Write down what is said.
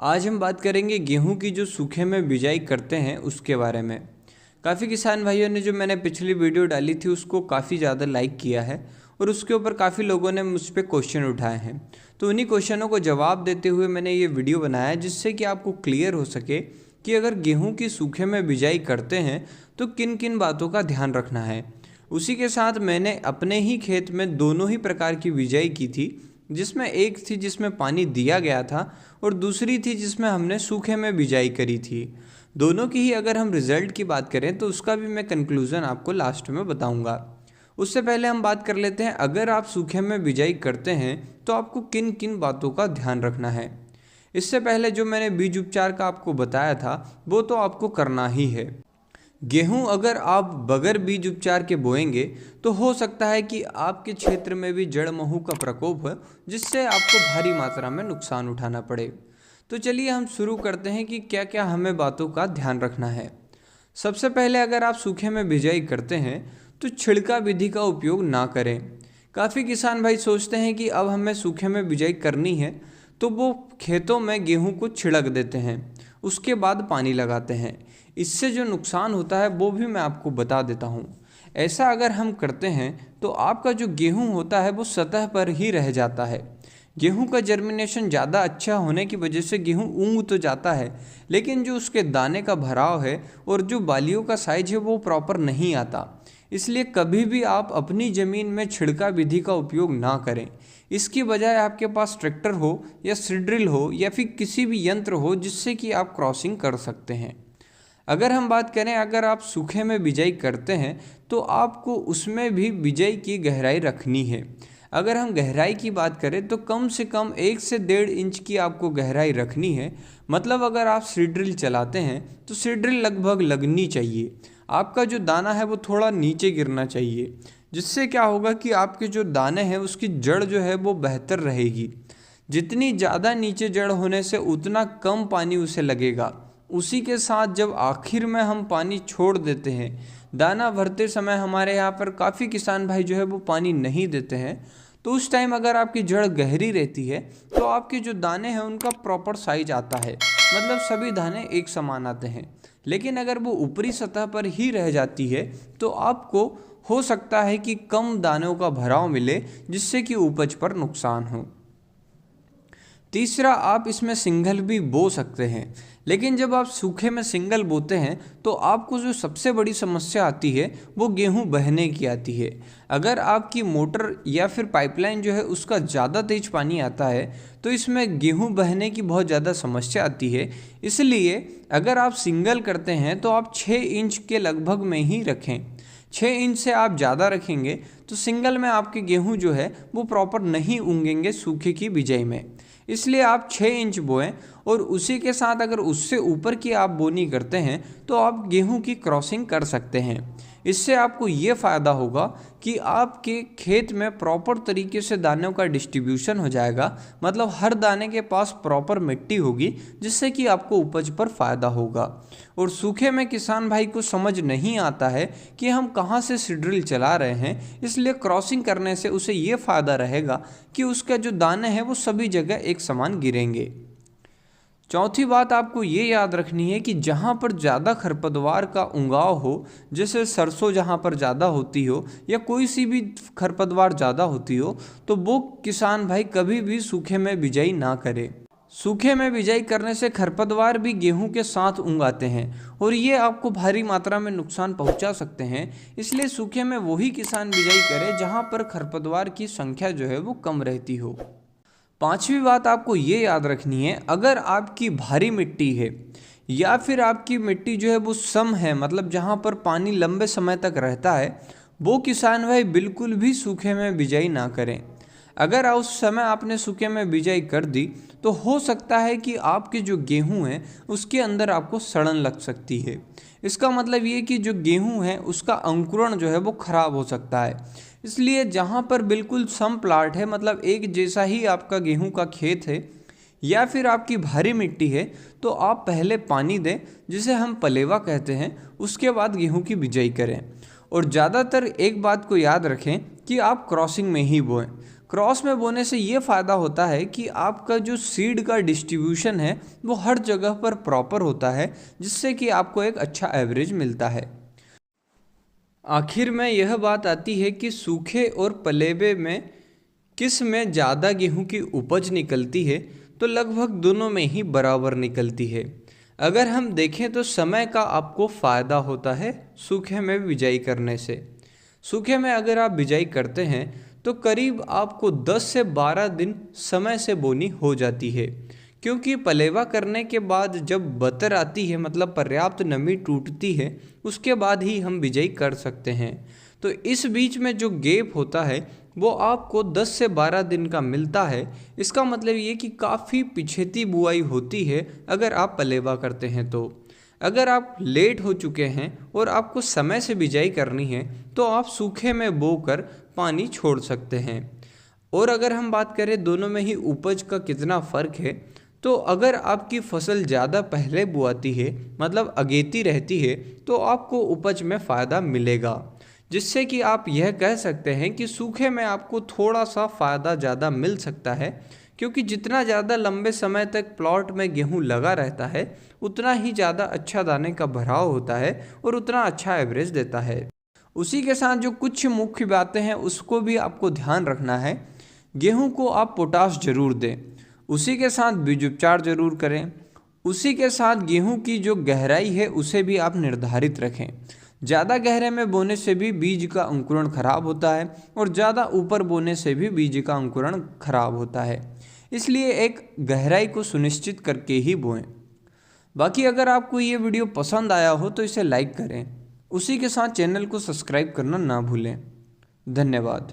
आज हम बात करेंगे गेहूं की जो सूखे में बिजाई करते हैं उसके बारे में। काफ़ी किसान भाइयों ने जो मैंने पिछली वीडियो डाली थी उसको काफ़ी ज़्यादा लाइक किया है और उसके ऊपर काफ़ी लोगों ने मुझ पे क्वेश्चन उठाए हैं। तो उन्हीं क्वेश्चनों को जवाब देते हुए मैंने ये वीडियो बनाया है जिससे कि आपको क्लियर हो सके कि अगर गेहूँ की सूखे में बिजाई करते हैं तो किन किन बातों का ध्यान रखना है। उसी के साथ मैंने अपने ही खेत में दोनों ही प्रकार की बिजाई की थी, जिसमें एक थी जिसमें पानी दिया गया था और दूसरी थी जिसमें हमने सूखे में बिजाई करी थी। दोनों की ही अगर हम रिज़ल्ट की बात करें तो उसका भी मैं कंक्लूज़न आपको लास्ट में बताऊंगा। उससे पहले हम बात कर लेते हैं, अगर आप सूखे में बिजाई करते हैं तो आपको किन किन बातों का ध्यान रखना है। इससे पहले जो मैंने बीज उपचार का आपको बताया था वो तो आपको करना ही है। गेहूं अगर आप बगैर बीज उपचार के बोएंगे तो हो सकता है कि आपके क्षेत्र में भी जड़ महू का प्रकोप हो, जिससे आपको भारी मात्रा में नुकसान उठाना पड़े। तो चलिए हम शुरू करते हैं कि क्या क्या हमें बातों का ध्यान रखना है। सबसे पहले अगर आप सूखे में बिजाई करते हैं तो छिड़काव विधि का उपयोग ना करें। काफ़ी किसान भाई सोचते हैं कि अब हमें सूखे में बिजाई करनी है तो वो खेतों में गेहूं को छिड़क देते हैं, उसके बाद पानी लगाते हैं। इससे जो नुकसान होता है वो भी मैं आपको बता देता हूँ। ऐसा अगर हम करते हैं तो आपका जो गेहूं होता है वो सतह पर ही रह जाता है। गेहूं का जर्मिनेशन ज़्यादा अच्छा होने की वजह से गेहूं ऊँग तो जाता है, लेकिन जो उसके दाने का भराव है और जो बालियों का साइज है वो प्रॉपर नहीं आता। इसलिए कभी भी आप अपनी ज़मीन में छिड़काव विधि का उपयोग ना करें। इसकी बजाय आपके पास ट्रैक्टर हो या सीड ड्रिल हो या फिर किसी भी यंत्र हो जिससे कि आप क्रॉसिंग कर सकते हैं। अगर हम बात करें, अगर आप सूखे में बिजाई करते हैं तो आपको उसमें भी बिजाई की गहराई रखनी है। अगर हम गहराई की बात करें तो कम से कम 1 से 1.5 इंच की आपको गहराई रखनी है। मतलब अगर आप सीड ड्रिल चलाते हैं तो सीड ड्रिल लगभग लगनी चाहिए। आपका जो दाना है वो थोड़ा नीचे गिरना चाहिए, जिससे क्या होगा कि आपके जो दाने हैं उसकी जड़ जो है वो बेहतर रहेगी। जितनी ज़्यादा नीचे जड़ होने से उतना कम पानी उसे लगेगा। उसी के साथ जब आखिर में हम पानी छोड़ देते हैं, दाना भरते समय हमारे यहाँ पर काफ़ी किसान भाई जो है वो पानी नहीं देते हैं, तो उस टाइम अगर आपकी जड़ गहरी रहती है तो आपके जो दाने हैं उनका प्रॉपर साइज आता है, मतलब सभी दाने एक समान आते हैं। लेकिन अगर वो ऊपरी सतह पर ही रह जाती है तो आपको हो सकता है कि कम दानों का भराव मिले, जिससे कि उपज पर नुकसान हो। तीसरा, आप इसमें सिंगल भी बो सकते हैं, लेकिन जब आप सूखे में सिंगल बोते हैं तो आपको जो सबसे बड़ी समस्या आती है वो गेहूं बहने की आती है। अगर आपकी मोटर या फिर पाइपलाइन जो है उसका ज़्यादा तेज पानी आता है तो इसमें गेहूं बहने की बहुत ज़्यादा समस्या आती है। इसलिए अगर आप सिंगल करते हैं तो आप 6 इंच के लगभग में ही रखें। 6 इंच से आप ज़्यादा रखेंगे तो सिंगल में आपके गेहूं जो है वो प्रॉपर नहीं उगेंगे सूखे की बिजाई में। इसलिए आप 6 इंच बोएं और उसी के साथ अगर उससे ऊपर की आप बोनी करते हैं तो आप गेहूं की क्रॉसिंग कर सकते हैं। इससे आपको ये फ़ायदा होगा कि आपके खेत में प्रॉपर तरीके से दानों का डिस्ट्रीब्यूशन हो जाएगा, मतलब हर दाने के पास प्रॉपर मिट्टी होगी, जिससे कि आपको उपज पर फ़ायदा होगा। और सूखे में किसान भाई को समझ नहीं आता है कि हम कहाँ से सीड ड्रिल चला रहे हैं, इसलिए क्रॉसिंग करने से उसे ये फ़ायदा रहेगा कि उसका जो दाने हैं वो सभी जगह एक समान गिरेंगे। चौथी बात आपको ये याद रखनी है कि जहाँ पर ज़्यादा खरपतवार का उगाव हो, जैसे सरसों जहाँ पर ज़्यादा होती हो या कोई सी भी खरपतवार ज़्यादा होती हो, तो वो किसान भाई कभी भी सूखे में बिजाई ना करे। सूखे में बिजाई करने से खरपतवार भी गेहूं के साथ उगाते हैं और ये आपको भारी मात्रा में नुकसान पहुंचा सकते हैं। इसलिए सूखे में वही किसान बिजाई करे जहाँ पर खरपतवार की संख्या जो है वो कम रहती हो। पांचवी बात आपको ये याद रखनी है, अगर आपकी भारी मिट्टी है या फिर आपकी मिट्टी जो है वो सम है, मतलब जहाँ पर पानी लंबे समय तक रहता है, वो किसान भाई बिल्कुल भी सूखे में बिजाई ना करें। अगर उस समय आपने सूखे में बिजाई कर दी तो हो सकता है कि आपके जो गेहूं है उसके अंदर आपको सड़न लग सकती है। इसका मतलब ये कि जो गेहूं है उसका अंकुरण जो है वो खराब हो सकता है। इसलिए जहाँ पर बिल्कुल सम प्लाट है, मतलब एक जैसा ही आपका गेहूं का खेत है या फिर आपकी भारी मिट्टी है, तो आप पहले पानी दें, जिसे हम पलेवा कहते हैं, उसके बाद गेहूं की बिजाई करें। और ज़्यादातर एक बात को याद रखें कि आप क्रॉसिंग में ही बोएं। क्रॉस में बोने से ये फ़ायदा होता है कि आपका जो सीड का डिस्ट्रीब्यूशन है वो हर जगह पर प्रॉपर होता है, जिससे कि आपको एक अच्छा एवरेज मिलता है। आखिर में यह बात आती है कि सूखे और पलेबे में किस में ज़्यादा गेहूं की उपज निकलती है, तो लगभग दोनों में ही बराबर निकलती है। अगर हम देखें तो समय का आपको फ़ायदा होता है सूखे में बिजाई करने से। सूखे में अगर आप बिजाई करते हैं तो करीब आपको 10 से 12 दिन समय से बोनी हो जाती है, क्योंकि पलेवा करने के बाद जब बतर आती है, मतलब पर्याप्त नमी टूटती है, उसके बाद ही हम बिजाई कर सकते हैं। तो इस बीच में जो गैप होता है वो आपको 10 से 12 दिन का मिलता है। इसका मतलब ये कि काफ़ी पिछेती बुआई होती है अगर आप पलेवा करते हैं। तो अगर आप लेट हो चुके हैं और आपको समय से बिजाई करनी है तो आप सूखे में बोकर पानी छोड़ सकते हैं। और अगर हम बात करें दोनों में ही उपज का कितना फ़र्क है, तो अगर आपकी फसल ज़्यादा पहले बुआती है, मतलब अगेती रहती है, तो आपको उपज में फ़ायदा मिलेगा, जिससे कि आप यह कह सकते हैं कि सूखे में आपको थोड़ा सा फ़ायदा ज़्यादा मिल सकता है, क्योंकि जितना ज़्यादा लंबे समय तक प्लॉट में गेहूं लगा रहता है उतना ही ज़्यादा अच्छा दाने का भराव होता है और उतना अच्छा एवरेज देता है। उसी के साथ जो कुछ मुख्य बातें हैं उसको भी आपको ध्यान रखना है। गेहूं को आप पोटाश जरूर दें, उसी के साथ बीज उपचार जरूर करें, उसी के साथ गेहूं की जो गहराई है उसे भी आप निर्धारित रखें। ज़्यादा गहरे में बोने से भी बीज का अंकुरण खराब होता है और ज़्यादा ऊपर बोने से भी बीज का अंकुरण खराब होता है, इसलिए एक गहराई को सुनिश्चित करके ही बोएं। बाकी अगर आपको ये वीडियो पसंद आया हो तो इसे लाइक करें, उसी के साथ चैनल को सब्सक्राइब करना ना भूलें। धन्यवाद।